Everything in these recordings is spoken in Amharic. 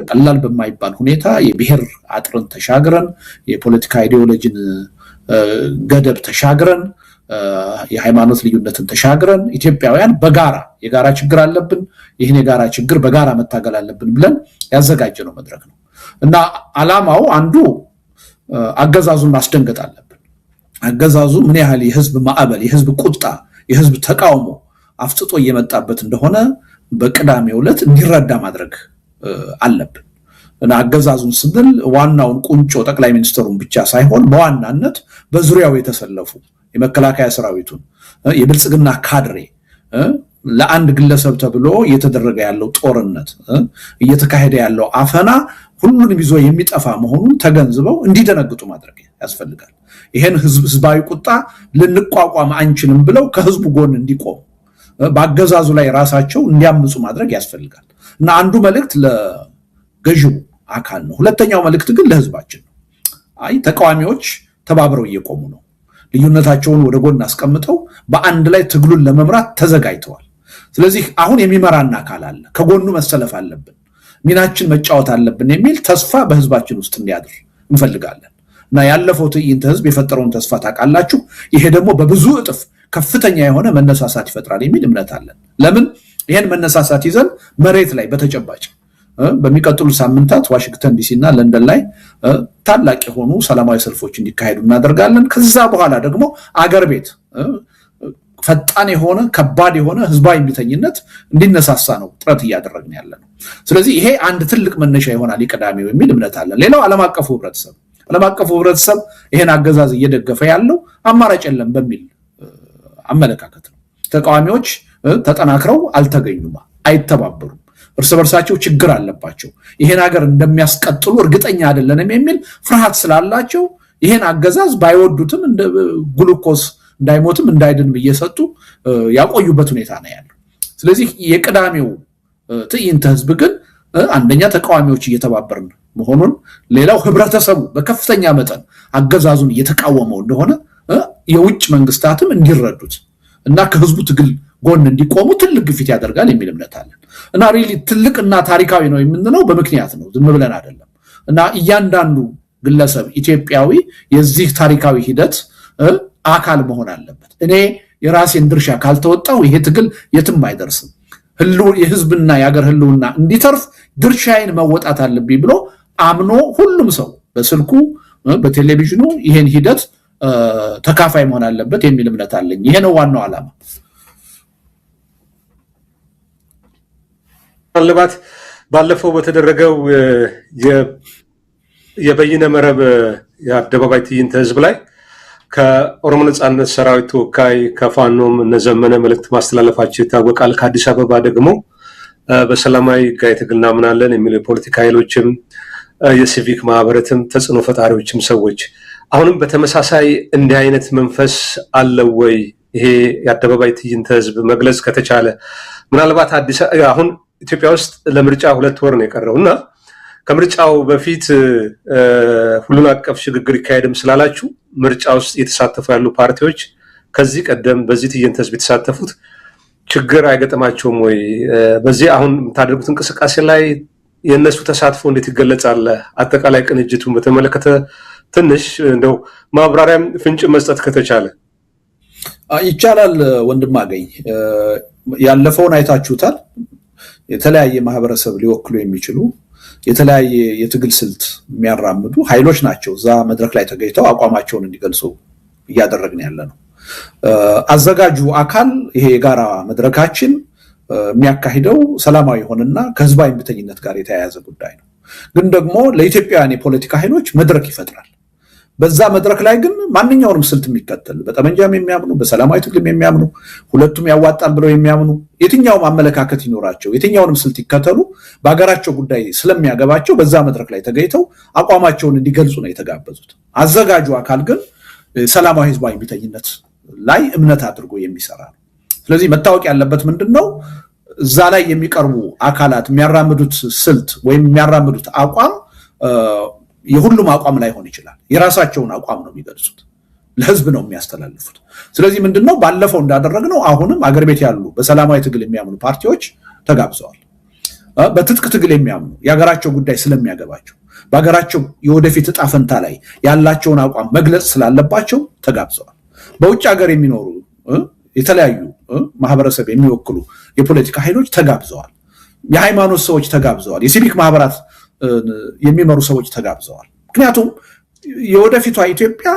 ቀላል በማይባል ሁኔታ የብሔር አጥርን ተሻግረን የፖለቲካ አይዲዮሎጂን ገደብ ተሻግረን የሃይማኖት ልዩነትን ተሻግረን ኢትዮጵያውያን በጋራ የጋራ ችግር አለብን ይሄን የጋራ ችግር በጋራ መታገል አለብን ብለን ያዘጋጀነው መድረክ ነው እና ዓላማው አንዱ አገዛዙን ማስደንገጥ አለብን አገዛዙ ምን ያህል የህዝብ ማዕበል የህዝብ ቁጣ የህዝብ ተቃውሞ አፍጥጦ እየመጣበት እንደሆነ በቅዳሜው ዕለት እንዲረዳ ማድረግ አለብን እና አገዛዙን ስንል ዋናውን ቁንጮ ጠቅላይ ሚኒስትሩን ብቻ ሳይሆን በዋናነት በዙሪያው የተሰለፉ የመከላከያ ሰራዊቱን የብልጽግና ካድሬ ለአንድ ግለሰብ ተብሎ እየተደረገ ያለው ጦርነት እየተካሄደ ያለው አፈና ሁሉንም ይዞ የሚጠፋ መሆኑን ተገንዝበው እንዲደነግጡ ማድረግ ያስፈልጋል ይሄን ህዝባዊ ቁጣ ልንቋቋም አንችልም ብለው ከህዝቡ ጎን እንዲቆሙ በአገዛዙ ላይ ራሳቸው እንዲያምፁ ማድረግ ያስፈልጋል እና አንዱ መልእክት ለገዢው አካል ነው ሁለተኛው መልእክት ግን ለህዝባችን ነው አይ ተቃዋሚዎች ተባብረው እየቆሙ ነው ልዩነታቸውን ወደ ጎን አስቀምጠው በአንድ ላይ ትግሉን ለመምራት ተዘጋጅተዋል ስለዚህ አሁን የሚመራና አካል አለ ከጎኑ መሰለፍ አለብን ሚናችን መጫወት አለብን የሚል ተስፋ በህዝባችን ውስጥ እንዲያድር እንፈልጋለን እና ያለፈው ትዕይንተ ህዝብ የፈጠረውን ተስፋ ታውቃላችሁ ይሄ ደግሞ በብዙ እጥፍ ከፍተኛ የሆነ መነሳሳት ይፈጥራል የሚል እምነት አለን ለምን ይሄን መነሳሳት ይዘን መሬት ላይ በተጨባጭ በሚቀጥሉ ሳምንታት ዋሽንግተን ዲሲ እና ለንደን ላይ ታላቅ የሆኑ ሰላማዊ ሰልፎች እንዲካሄዱ እናደርጋለን ከዛ በኋላ ደግሞ አገር ቤት ፈጣን የሆነ ከባድ የሆነ ህዝባዊ እምቢተኝነት እንዲነሳሳ ነው ጥረት እያደረግን ያለነው ስለዚህ ይሄ አንድ ትልቅ መነሻ ይሆናል ይቀዳሚው የሚል እምነት አለን ሌላው ዓለም አቀፉ ህብረተሰብ ይሄን አገዛዝ እየደገፈ ያለው አማራጭ የለም በሚል አመለካከት ነው ተቃዋሚዎች ተጠናክረው አልተገኙም አይተባበሩም እርስ በርሳቸው ችግር አለባቸው ይሄን ሀገር እንደሚያስቀጥሉ እርግጠኛ አይደለንም የሚል ፍርሃት ስላላቸው ይሄን አገዛዝ ባይወዱትም እንደ ግሉኮስ እንዳይሞትም እንዳይድን በየሰጡ ያቆዩበት ሁኔታ ነው ያለው ስለዚህ የቅዳሜው ትዕይንተ ህዝብ ግን አንደኛ ተቃዋሚዎች እየተባበርን መሆኑን ሌላው ህብረተሰቡ በከፍተኛ መጠን አገዛዙን እየተቃወመው እንደሆነ የውጭ መንግስታትም እንዲረዱት እና ከህዝቡ ትግል ጎን እንዲቆሙ ትልቅ ግፊት ያደርጋል የሚል እምነት አለን እና ሪሊ ትልቅና ታሪካዊ ነው የምንለው በምክንያት ነው ዝም ብለን አይደለም እና እያንዳንዱ ግለሰብ ኢትዮጵያዊ የዚህ ታሪካዊ ሂደት አካል መሆን አለበት እኔ የራሴን ድርሻ ካልተወጣው ይሄ ትግል የትም አይደርስም የህዝብና የሀገር ህልውና እንዲተርፍ ድርሻዬን መወጣት አለብኝ ብሎ አምኖ ሁሉም ሰው በስልኩ በቴሌቪዥኑ ይሄን ሂደት ተካፋይ መሆን አለበት የሚል እምነት አለኝ ይሄ ነው ዋናው ዓላማ አለባት ባለፈው በተደረገው የበይነ መረብ የአደባባይ ትዕይንተ ህዝብ ላይ ከኦሮሞ ነጻነት ሰራዊት ተወካይ ከፋኖም እነዘመነ መልእክት ማስተላለፋቸው ይታወቃል ከአዲስ አበባ ደግሞ በሰላማዊ ጋር ትግልና ምናለን የሚሉ የፖለቲካ ኃይሎችም የሲቪክ ማህበራትም ተጽዕኖ ፈጣሪዎችም ሰዎች አሁንም በተመሳሳይ እንዲህ አይነት መንፈስ አለ ወይ ይሄ የአደባባይ ትዕይንተ ህዝብ መግለጽ ከተቻለ ምናልባት አሁን ኢትዮጵያ ውስጥ ለምርጫ 2 ወር ነው የቀረውና ከምርጫው በፊት ሁሉን አቀፍ ሽግግር ይካሄድም ስላላችሁ ምርጫ ውስጥ የተሳተፉ ያሉ ፓርቲዎች ከዚህ ቀደም በዚህ ትዕይንተ ህዝብ የተሳተፉት ችግር አይገጠማቸውም ወይ በዚህ አሁን ታደርጉት እንቅስቃሴ ላይ የነሱ ተሳትፎ እንዴት ይገለጻል አጠቃላይ ቅንጅቱን በተመለከተ ትንሽ እንደው ማብራሪያም ፍንጭ መስጠት ከተቻለ ይቻላል ወንድም አገኝ ያለፈውን አይታችሁታል የተለያየ ማህበረሰብ ሊወክሉ የሚችሉ የተለያየ የትግል ስልት የሚያራምዱ ኃይሎች ናቸው ዛ መድረክ ላይ ተገኝተው አቋማቸውን እንዲገልጹ እያደረግን ያለነው አዘጋጁ አካል ይሄ የጋራ መድረካችን የሚያካሂደው ሰላማዊ ሆነና ከህዝባዊ እምቢተኝነት ጋር የተያያዘ ጉዳይ ነው ግን ደግሞ ለኢትዮጵያውያን የፖለቲካ ኃይሎች መድረክ ይፈጥራል በዛ መድረክ ላይ ግን ማንኛውንም ስልት የሚከተል በጠመንጃም የሚያምኑ በሰላማዊ ትግልም የሚያምኑ ሁለቱም ያዋጣል ብለው የሚያምኑ የትኛውም አመለካከት ይኖራቸው የትኛውንም ስልት ይከተሉ በአገራቸው ጉዳይ ስለሚያገባቸው በዛ መድረክ ላይ ተገኝተው አቋማቸውን እንዲገልጹ ነው የተጋበዙት አዘጋጁ አካል ግን ሰላማዊ ህዝባዊ እምቢተኝነት ላይ እምነት አድርጎ የሚሰራ ነው ስለዚህ መታወቅ ያለበት ምንድነው እዛ ላይ የሚቀርቡ አካላት የሚያራምዱት ስልት ወይም የሚያራምዱት አቋም የሁሉም አቋም ላይ ሆን ይችላል የራሳቸውን አቋም ነው የሚገልጹት ለህዝብ ነው የሚያስተላልፉት ስለዚህ ምንድነው ባለፈው እንዳደረግነው አሁንም አገር ቤት ያሉ በሰላማዊ ትግል የሚያምኑ ፓርቲዎች ተጋብዘዋል በትጥቅ ትግል የሚያምኑ የሀገራቸው ጉዳይ ስለሚያገባቸው በሀገራቸው የወደፊት ዕጣ ፈንታ ላይ ያላቸውን አቋም መግለጽ ስላለባቸው ተጋብዘዋል። በውጭ ሀገር የሚኖሩ የተለያዩ ማህበረሰብ የሚወክሉ የፖለቲካ ኃይሎች ተጋብዘዋል። የሃይማኖት ሰዎች ተጋብዘዋል። የሲቪክ ማህበራት የሚመሩ ሰዎች ተጋብዘዋል። ምክንያቱም የወደፊቷ ኢትዮጵያ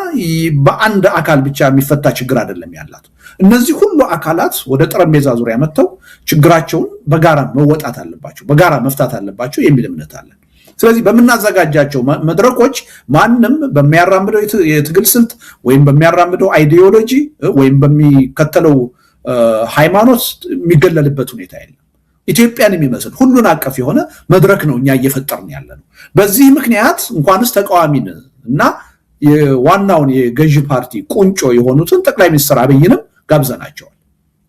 በአንድ አካል ብቻ የሚፈታ ችግር አይደለም ያላት። እነዚህ ሁሉ አካላት ወደ ጠረጴዛ ዙሪያ መጥተው ችግራቸውን በጋራ መወጣት አለባቸው፣ በጋራ መፍታት አለባቸው የሚል እምነት አለን። ስለዚህ በምናዘጋጃቸው መድረኮች ማንም በሚያራምደው የትግል ስልት ወይም በሚያራምደው አይዲዮሎጂ ወይም በሚከተለው ሃይማኖት የሚገለልበት ሁኔታ የለም። ኢትዮጵያን የሚመስል ሁሉን አቀፍ የሆነ መድረክ ነው እኛ እየፈጠርን ያለነው። በዚህ ምክንያት እንኳንስ ተቃዋሚን እና ዋናውን የገዢ ፓርቲ ቁንጮ የሆኑትን ጠቅላይ ሚኒስትር አብይንም ጋብዘናቸዋል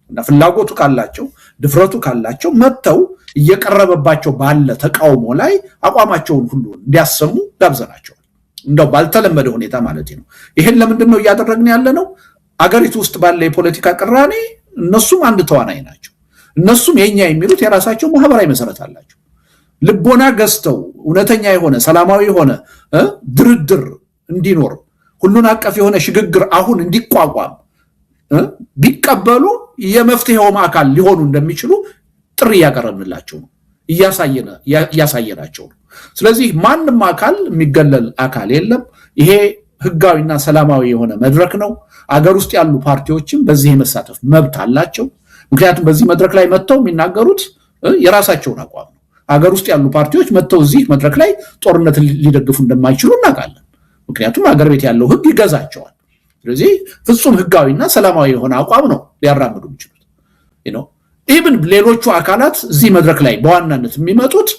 እና ፍላጎቱ ካላቸው ድፍረቱ ካላቸው መጥተው እየቀረበባቸው ባለ ተቃውሞ ላይ አቋማቸውን ሁሉ እንዲያሰሙ ጋብዘናቸዋል። እንደው ባልተለመደ ሁኔታ ማለት ነው። ይሄን ለምንድን ነው እያደረግን ያለነው? አገሪቱ ውስጥ ባለ የፖለቲካ ቅራኔ እነሱም አንድ ተዋናይ ናቸው። እነሱም የኛ የሚሉት የራሳቸው ማህበራዊ መሰረት አላቸው። ልቦና ገዝተው እውነተኛ የሆነ ሰላማዊ የሆነ ድርድር እንዲኖር ሁሉን አቀፍ የሆነ ሽግግር አሁን እንዲቋቋም ቢቀበሉ የመፍትሄውም አካል ሊሆኑ እንደሚችሉ ጥሪ እያቀረብንላቸው ነው፣ እያሳየናቸው ነው። ስለዚህ ማንም አካል የሚገለል አካል የለም። ይሄ ህጋዊና ሰላማዊ የሆነ መድረክ ነው። አገር ውስጥ ያሉ ፓርቲዎችም በዚህ የመሳተፍ መብት አላቸው። ምክንያቱም በዚህ መድረክ ላይ መጥተው የሚናገሩት የራሳቸውን አቋም ነው። አገር ውስጥ ያሉ ፓርቲዎች መጥተው እዚህ መድረክ ላይ ጦርነት ሊደግፉ እንደማይችሉ እናውቃለን። ምክንያቱም አገር ቤት ያለው ህግ ይገዛቸዋል። ስለዚህ ፍጹም ህጋዊና ሰላማዊ የሆነ አቋም ነው ሊያራምዱ የሚችሉት። ኢቭን ሌሎቹ አካላት እዚህ መድረክ ላይ በዋናነት የሚመጡት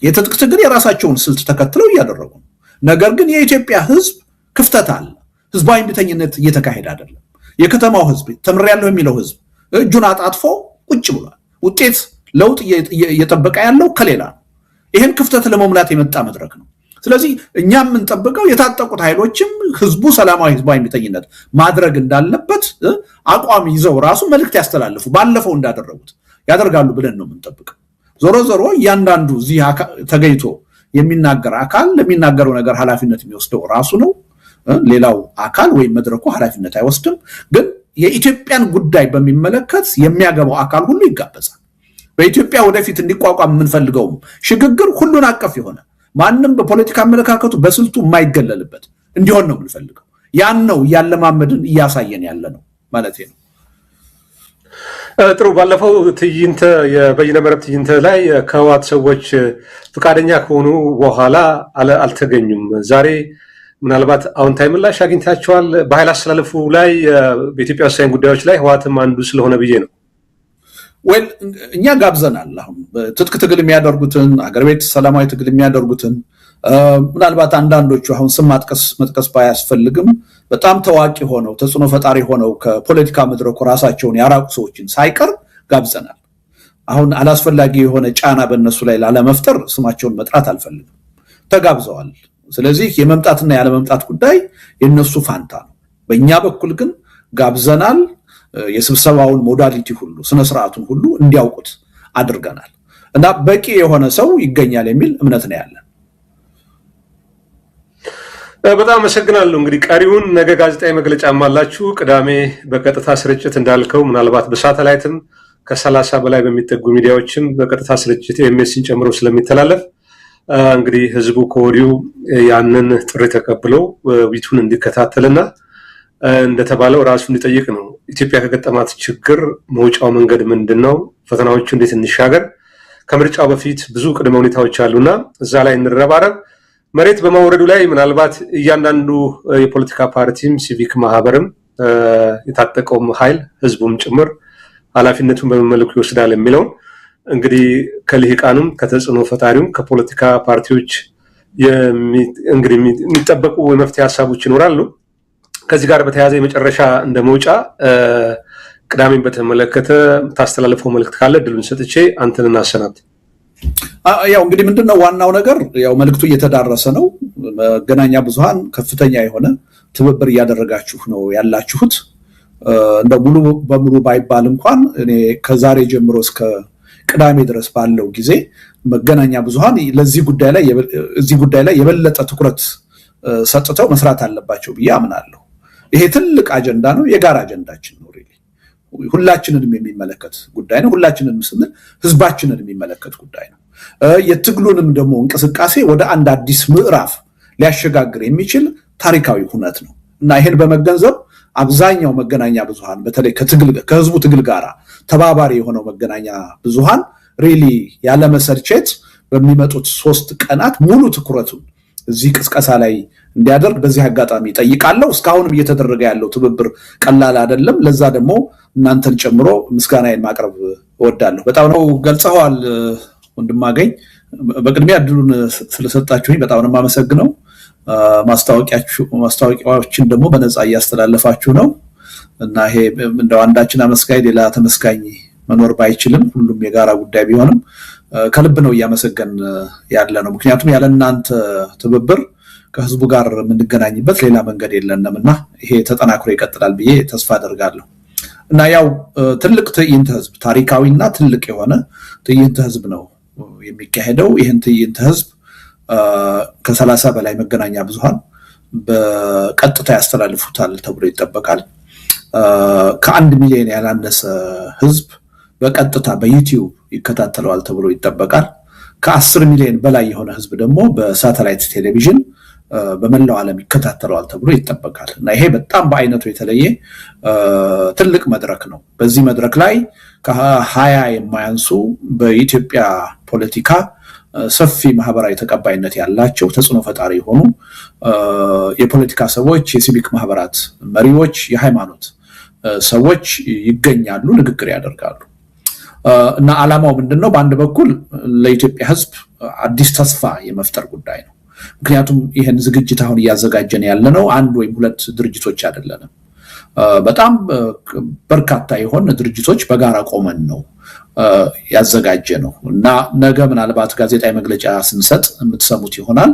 የትጥቅ ትግል የራሳቸውን ስልት ተከትለው እያደረጉ ነው። ነገር ግን የኢትዮጵያ ህዝብ ክፍተት አለ። ህዝባዊ እምቢተኝነት እየተካሄደ አይደለም። የከተማው ህዝብ ተምሬያለሁ የሚለው ህዝብ እጁን አጣጥፎ ቁጭ ብሏል። ውጤት ለውጥ እየጠበቀ ያለው ከሌላ ነው። ይህን ክፍተት ለመሙላት የመጣ መድረክ ነው። ስለዚህ እኛ የምንጠብቀው የታጠቁት ኃይሎችም ህዝቡ ሰላማዊ ህዝባዊ እምቢተኝነት ማድረግ እንዳለበት አቋም ይዘው ራሱ መልእክት ያስተላልፉ ባለፈው እንዳደረጉት ያደርጋሉ ብለን ነው የምንጠብቀው። ዞሮ ዞሮ እያንዳንዱ እዚህ ተገኝቶ የሚናገር አካል ለሚናገረው ነገር ኃላፊነት የሚወስደው ራሱ ነው። ሌላው አካል ወይም መድረኩ ኃላፊነት አይወስድም። ግን የኢትዮጵያን ጉዳይ በሚመለከት የሚያገባው አካል ሁሉ ይጋበዛል። በኢትዮጵያ ወደፊት እንዲቋቋም የምንፈልገው ሽግግር ሁሉን አቀፍ የሆነ ማንም በፖለቲካ አመለካከቱ በስልቱ የማይገለልበት እንዲሆን ነው የምንፈልገው። ያን ነው እያለማመድን እያሳየን ያለ ነው ማለት ነው። ጥሩ። ባለፈው ትዕይንተ የበይነ መረብ ትዕይንተ ላይ ከህወሓት ሰዎች ፈቃደኛ ከሆኑ በኋላ አልተገኙም። ዛሬ ምናልባት አዎንታዊ ምላሽ አግኝታቸዋል? በኃይል አስተላለፉ ላይ በኢትዮጵያ ወሳኝ ጉዳዮች ላይ ህወሓትም አንዱ ስለሆነ ብዬ ነው። እኛ ጋብዘናል። አሁን ትጥቅ ትግል የሚያደርጉትን አገር ቤት ሰላማዊ ትግል የሚያደርጉትን ምናልባት አንዳንዶቹ አሁን ስም መጥቀስ ባያስፈልግም በጣም ታዋቂ ሆነው ተጽዕኖ ፈጣሪ ሆነው ከፖለቲካ መድረኩ ራሳቸውን ያራቁ ሰዎችን ሳይቀር ጋብዘናል። አሁን አላስፈላጊ የሆነ ጫና በእነሱ ላይ ላለመፍጠር ስማቸውን መጥራት አልፈልግም። ተጋብዘዋል። ስለዚህ የመምጣትና ያለመምጣት ጉዳይ የነሱ ፋንታ ነው። በእኛ በኩል ግን ጋብዘናል። የስብሰባውን ሞዳሊቲ ሁሉ ስነስርዓቱን ሁሉ እንዲያውቁት አድርገናል እና በቂ የሆነ ሰው ይገኛል የሚል እምነት ነው ያለን። በጣም አመሰግናለሁ። እንግዲህ ቀሪውን ነገ ጋዜጣዊ መግለጫም አላችሁ። ቅዳሜ በቀጥታ ስርጭት እንዳልከው ምናልባት በሳተላይትም ከ30 በላይ በሚጠጉ ሚዲያዎችም በቀጥታ ስርጭት ኤምኤስን ጨምሮ ስለሚተላለፍ እንግዲህ ህዝቡ ከወዲሁ ያንን ጥሪ ተቀብለው ውይይቱን እንዲከታተልና እንደተባለው ራሱ እንዲጠይቅ ነው። ኢትዮጵያ ከገጠማት ችግር መውጫው መንገድ ምንድን ነው? ፈተናዎቹ እንዴት እንሻገር? ከምርጫው በፊት ብዙ ቅድመ ሁኔታዎች አሉና እዛ ላይ እንረባረብ። መሬት በማውረዱ ላይ ምናልባት እያንዳንዱ የፖለቲካ ፓርቲም ሲቪክ ማህበርም የታጠቀውም ኃይል ህዝቡም ጭምር ኃላፊነቱን በመመለኩ ይወስዳል የሚለውን እንግዲህ ከልሂቃኑም ከተጽዕኖ ፈጣሪውም ከፖለቲካ ፓርቲዎች እንግዲህ የሚጠበቁ የመፍትሄ ሀሳቦች ይኖራሉ። ከዚህ ጋር በተያያዘ የመጨረሻ እንደ መውጫ ቅዳሜን በተመለከተ ታስተላልፈው መልእክት ካለ እድሉን ሰጥቼ አንተን እናሰናብት። ያው እንግዲህ ምንድነው ዋናው ነገር ያው መልእክቱ እየተዳረሰ ነው። መገናኛ ብዙሃን ከፍተኛ የሆነ ትብብር እያደረጋችሁ ነው ያላችሁት። እንደ ሙሉ በሙሉ ባይባል እንኳን እኔ ከዛሬ ጀምሮ እስከ ቅዳሜ ድረስ ባለው ጊዜ መገናኛ ብዙሃን እዚህ ጉዳይ ላይ የበለጠ ትኩረት ሰጥተው መስራት አለባቸው ብዬ አምናለሁ። ይሄ ትልቅ አጀንዳ ነው፣ የጋራ አጀንዳችን ነው። ሁላችንንም የሚመለከት ጉዳይ ነው። ሁላችንንም ስንል ህዝባችንን የሚመለከት ጉዳይ ነው። የትግሉንም ደግሞ እንቅስቃሴ ወደ አንድ አዲስ ምዕራፍ ሊያሸጋግር የሚችል ታሪካዊ ሁነት ነው እና ይሄን በመገንዘብ አብዛኛው መገናኛ ብዙሃን በተለይ ከህዝቡ ትግል ጋር ተባባሪ የሆነው መገናኛ ብዙሃን ሪሊ ያለመሰልቸት በሚመጡት 3 ቀናት ሙሉ ትኩረቱን እዚህ ቅስቀሳ ላይ እንዲያደርግ በዚህ አጋጣሚ ጠይቃለሁ። እስካሁንም እየተደረገ ያለው ትብብር ቀላል አይደለም። ለዛ ደግሞ እናንተን ጨምሮ ምስጋናዬን ማቅረብ እወዳለሁ። በጣም ነው ገልጸዋል ወንድማገኝ። በቅድሚያ እድሉን ስለሰጣችሁኝ በጣም ነው የማመሰግነው። ማስታወቂያዎችን ደግሞ በነፃ እያስተላለፋችሁ ነው እና ይሄ እንደው አንዳችን አመስጋኝ ሌላ ተመስጋኝ መኖር ባይችልም ሁሉም የጋራ ጉዳይ ቢሆንም ከልብ ነው እያመሰገን ያለ ነው። ምክንያቱም ያለ እናንተ ትብብር ከህዝቡ ጋር የምንገናኝበት ሌላ መንገድ የለንምና ይሄ ተጠናክሮ ይቀጥላል ብዬ ተስፋ አደርጋለሁ። እና ያው ትልቅ ትዕይንተ ህዝብ ታሪካዊና ትልቅ የሆነ ትዕይንተ ህዝብ ነው የሚካሄደው። ይህን ትዕይንተ ህዝብ ከ30 በላይ መገናኛ ብዙሃን በቀጥታ ያስተላልፉታል ተብሎ ይጠበቃል። ከ1 ሚሊዮን ያላነሰ ህዝብ በቀጥታ በዩቲዩብ ይከታተለዋል ተብሎ ይጠበቃል። ከ10 ሚሊዮን በላይ የሆነ ህዝብ ደግሞ በሳተላይት ቴሌቪዥን በመላው ዓለም ይከታተለዋል ተብሎ ይጠበቃል እና ይሄ በጣም በአይነቱ የተለየ ትልቅ መድረክ ነው። በዚህ መድረክ ላይ ከ20 የማያንሱ በኢትዮጵያ ፖለቲካ ሰፊ ማህበራዊ ተቀባይነት ያላቸው ተጽዕኖ ፈጣሪ የሆኑ የፖለቲካ ሰዎች፣ የሲቪክ ማህበራት መሪዎች፣ የሃይማኖት ሰዎች ይገኛሉ፣ ንግግር ያደርጋሉ እና ዓላማው ምንድነው? በአንድ በኩል ለኢትዮጵያ ህዝብ አዲስ ተስፋ የመፍጠር ጉዳይ ነው። ምክንያቱም ይህን ዝግጅት አሁን እያዘጋጀን ያለነው 1 ወይም 2 ድርጅቶች አይደለንም። በጣም በርካታ የሆነ ድርጅቶች በጋራ ቆመን ነው ያዘጋጀ ነው እና ነገ ምናልባት ጋዜጣዊ መግለጫ ስንሰጥ የምትሰሙት ይሆናል።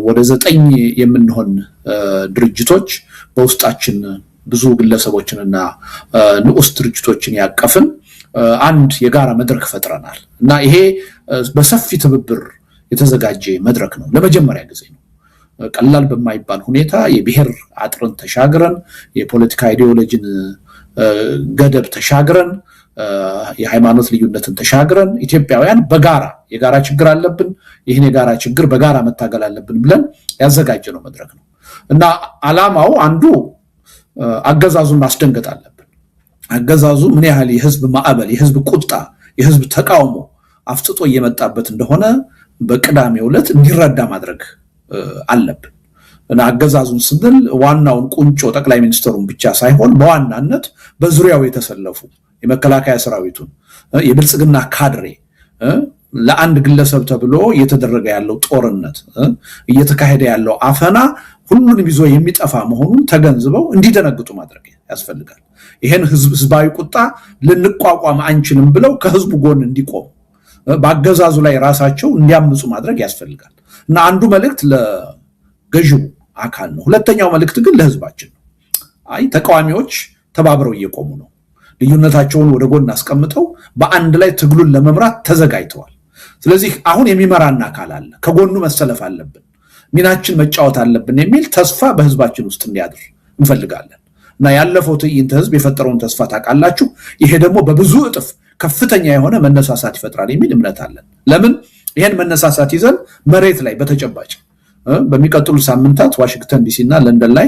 ወደ 9 የምንሆን ድርጅቶች በውስጣችን ብዙ ግለሰቦችንና ንዑስ ድርጅቶችን ያቀፍን አንድ የጋራ መድረክ ፈጥረናል እና ይሄ በሰፊ ትብብር የተዘጋጀ መድረክ ነው። ለመጀመሪያ ጊዜ ነው። ቀላል በማይባል ሁኔታ የብሔር አጥርን ተሻግረን የፖለቲካ አይዲዮሎጂን ገደብ ተሻግረን የሃይማኖት ልዩነትን ተሻግረን ኢትዮጵያውያን በጋራ የጋራ ችግር አለብን፣ ይህን የጋራ ችግር በጋራ መታገል አለብን ብለን ያዘጋጀነው መድረክ ነው እና ዓላማው አንዱ አገዛዙን ማስደንገጥ አለብን። አገዛዙ ምን ያህል የህዝብ ማዕበል፣ የህዝብ ቁጣ፣ የህዝብ ተቃውሞ አፍጥጦ እየመጣበት እንደሆነ በቅዳሜው ዕለት እንዲረዳ ማድረግ አለብን እና አገዛዙን ስንል ዋናውን ቁንጮ ጠቅላይ ሚኒስትሩን ብቻ ሳይሆን በዋናነት በዙሪያው የተሰለፉ የመከላከያ ሰራዊቱን፣ የብልጽግና ካድሬ፣ ለአንድ ግለሰብ ተብሎ እየተደረገ ያለው ጦርነት፣ እየተካሄደ ያለው አፈና ሁሉንም ይዞ የሚጠፋ መሆኑን ተገንዝበው እንዲደነግጡ ማድረግ ያስፈልጋል። ይሄን ህዝባዊ ቁጣ ልንቋቋም አንችልም ብለው ከህዝቡ ጎን እንዲቆሙ በአገዛዙ ላይ ራሳቸው እንዲያምፁ ማድረግ ያስፈልጋል እና አንዱ መልእክት ለገዢው አካል ነው። ሁለተኛው መልእክት ግን ለህዝባችን ነው። ተቃዋሚዎች ተባብረው እየቆሙ ነው። ልዩነታቸውን ወደ ጎን አስቀምጠው በአንድ ላይ ትግሉን ለመምራት ተዘጋጅተዋል። ስለዚህ አሁን የሚመራን አካል አለ፣ ከጎኑ መሰለፍ አለብን፣ ሚናችን መጫወት አለብን የሚል ተስፋ በህዝባችን ውስጥ እንዲያድር እንፈልጋለን እና ያለፈው ትዕይንተ ህዝብ የፈጠረውን ተስፋ ታውቃላችሁ። ይሄ ደግሞ በብዙ እጥፍ ከፍተኛ የሆነ መነሳሳት ይፈጥራል የሚል እምነት አለን። ለምን ይሄን መነሳሳት ይዘን መሬት ላይ በተጨባጭ በሚቀጥሉ ሳምንታት ዋሽንግተን ዲሲ እና ለንደን ላይ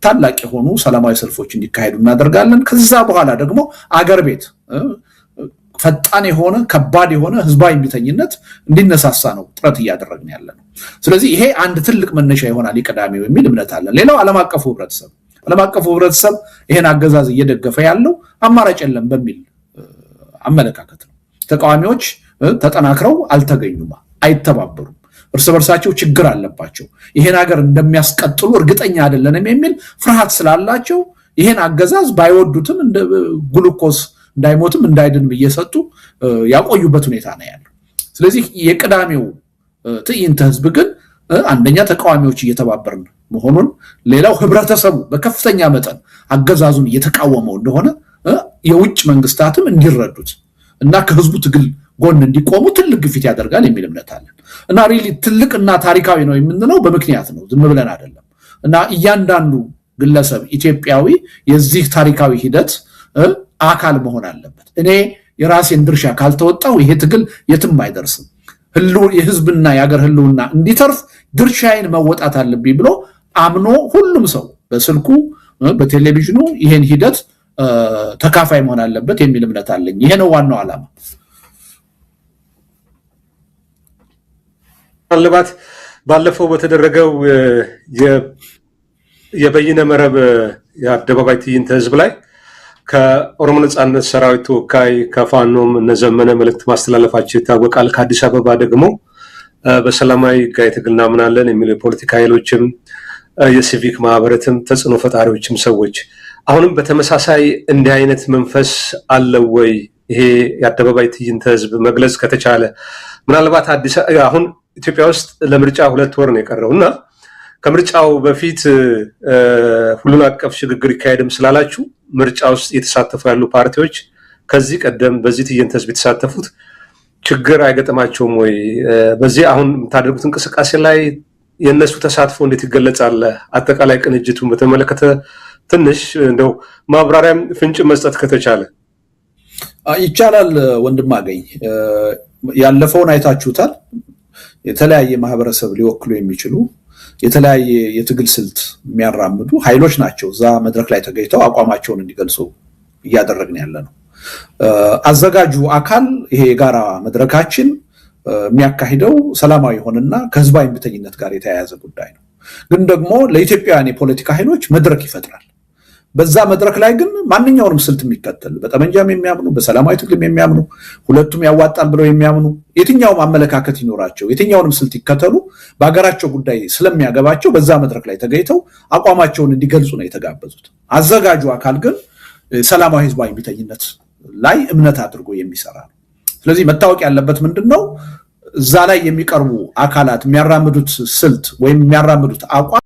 ታላቅ የሆኑ ሰላማዊ ሰልፎች እንዲካሄዱ እናደርጋለን። ከዛ በኋላ ደግሞ አገር ቤት ፈጣን የሆነ ከባድ የሆነ ህዝባዊ እምቢተኝነት እንዲነሳሳ ነው ጥረት እያደረግን ያለነው። ስለዚህ ይሄ አንድ ትልቅ መነሻ ይሆናል የቅዳሜው የሚል እምነት አለን። ሌላው ዓለም አቀፉ ህብረተሰብ ይሄን አገዛዝ እየደገፈ ያለው አማራጭ የለም በሚል አመለካከት ነው። ተቃዋሚዎች ተጠናክረው አልተገኙም፣ አይተባበሩም፣ እርስ በርሳቸው ችግር አለባቸው፣ ይሄን ሀገር እንደሚያስቀጥሉ እርግጠኛ አይደለንም የሚል ፍርሃት ስላላቸው ይሄን አገዛዝ ባይወዱትም እንደ ግሉኮስ እንዳይሞትም እንዳይድንም እየሰጡ ያቆዩበት ሁኔታ ነው ያለው። ስለዚህ የቅዳሜው ትዕይንተ ህዝብ ግን አንደኛ ተቃዋሚዎች እየተባበርን መሆኑን፣ ሌላው ህብረተሰቡ በከፍተኛ መጠን አገዛዙን እየተቃወመው እንደሆነ የውጭ መንግስታትም እንዲረዱት እና ከህዝቡ ትግል ጎን እንዲቆሙ ትልቅ ግፊት ያደርጋል የሚል እምነት አለን እና ሪሊ ትልቅና ታሪካዊ ነው የምንለው በምክንያት ነው ዝም ብለን አይደለም እና እያንዳንዱ ግለሰብ ኢትዮጵያዊ የዚህ ታሪካዊ ሂደት አካል መሆን አለበት እኔ የራሴን ድርሻ ካልተወጣው ይሄ ትግል የትም አይደርስም የህዝብና የሀገር ህልውና እንዲተርፍ ድርሻዬን መወጣት አለብኝ ብሎ አምኖ ሁሉም ሰው በስልኩ በቴሌቪዥኑ ይሄን ሂደት ተካፋይ መሆን አለበት የሚል እምነት አለኝ ይሄ ነው ዋናው ዓላማ አለባት ባለፈው በተደረገው የበይነ መረብ የአደባባይ ትዕይንተ ህዝብ ላይ ከኦሮሞ ነጻነት ሰራዊት ተወካይ ከፋኖም እነዘመነ መልእክት ማስተላለፋቸው ይታወቃል ከአዲስ አበባ ደግሞ በሰላማዊ ጋር ትግልና ምናለን የሚሉ የፖለቲካ ኃይሎችም የሲቪክ ማህበረትም ተጽዕኖ ፈጣሪዎችም ሰዎች አሁንም በተመሳሳይ እንዲህ አይነት መንፈስ አለ ወይ ይሄ የአደባባይ ትዕይንተ ህዝብ መግለጽ ከተቻለ ምናልባት አሁን ኢትዮጵያ ውስጥ ለምርጫ 2 ወር ነው የቀረውና ከምርጫው በፊት ሁሉን አቀፍ ሽግግር ይካሄድም ስላላችሁ ምርጫ ውስጥ የተሳተፉ ያሉ ፓርቲዎች ከዚህ ቀደም በዚህ ትዕይንተ ህዝብ የተሳተፉት ችግር አይገጠማቸውም ወይ በዚህ አሁን ታደርጉት እንቅስቃሴ ላይ የነሱ ተሳትፎ እንዴት ይገለጻል አጠቃላይ ቅንጅቱን በተመለከተ ትንሽ እንደው ማብራሪያም ፍንጭ መስጠት ከተቻለ ይቻላል ወንድም አገኝ ያለፈውን አይታችሁታል የተለያየ ማህበረሰብ ሊወክሉ የሚችሉ የተለያየ የትግል ስልት የሚያራምዱ ኃይሎች ናቸው ዛ መድረክ ላይ ተገኝተው አቋማቸውን እንዲገልጹ እያደረግን ያለነው አዘጋጁ አካል ይሄ የጋራ መድረካችን የሚያካሂደው ሰላማዊ ሆነና ከህዝባዊ እምቢተኝነት ጋር የተያያዘ ጉዳይ ነው ግን ደግሞ ለኢትዮጵያውያን የፖለቲካ ኃይሎች መድረክ ይፈጥራል በዛ መድረክ ላይ ግን ማንኛውንም ስልት የሚከተል በጠመንጃም የሚያምኑ በሰላማዊ ትግልም የሚያምኑ ሁለቱም ያዋጣል ብለው የሚያምኑ የትኛውም አመለካከት ይኖራቸው የትኛውንም ስልት ይከተሉ በአገራቸው ጉዳይ ስለሚያገባቸው በዛ መድረክ ላይ ተገኝተው አቋማቸውን እንዲገልጹ ነው የተጋበዙት አዘጋጁ አካል ግን ሰላማዊ ህዝባዊ እምቢተኝነት ላይ እምነት አድርጎ የሚሰራ ነው ስለዚህ መታወቅ ያለበት ምንድነው እዛ ላይ የሚቀርቡ አካላት የሚያራምዱት ስልት ወይም የሚያራምዱት አቋም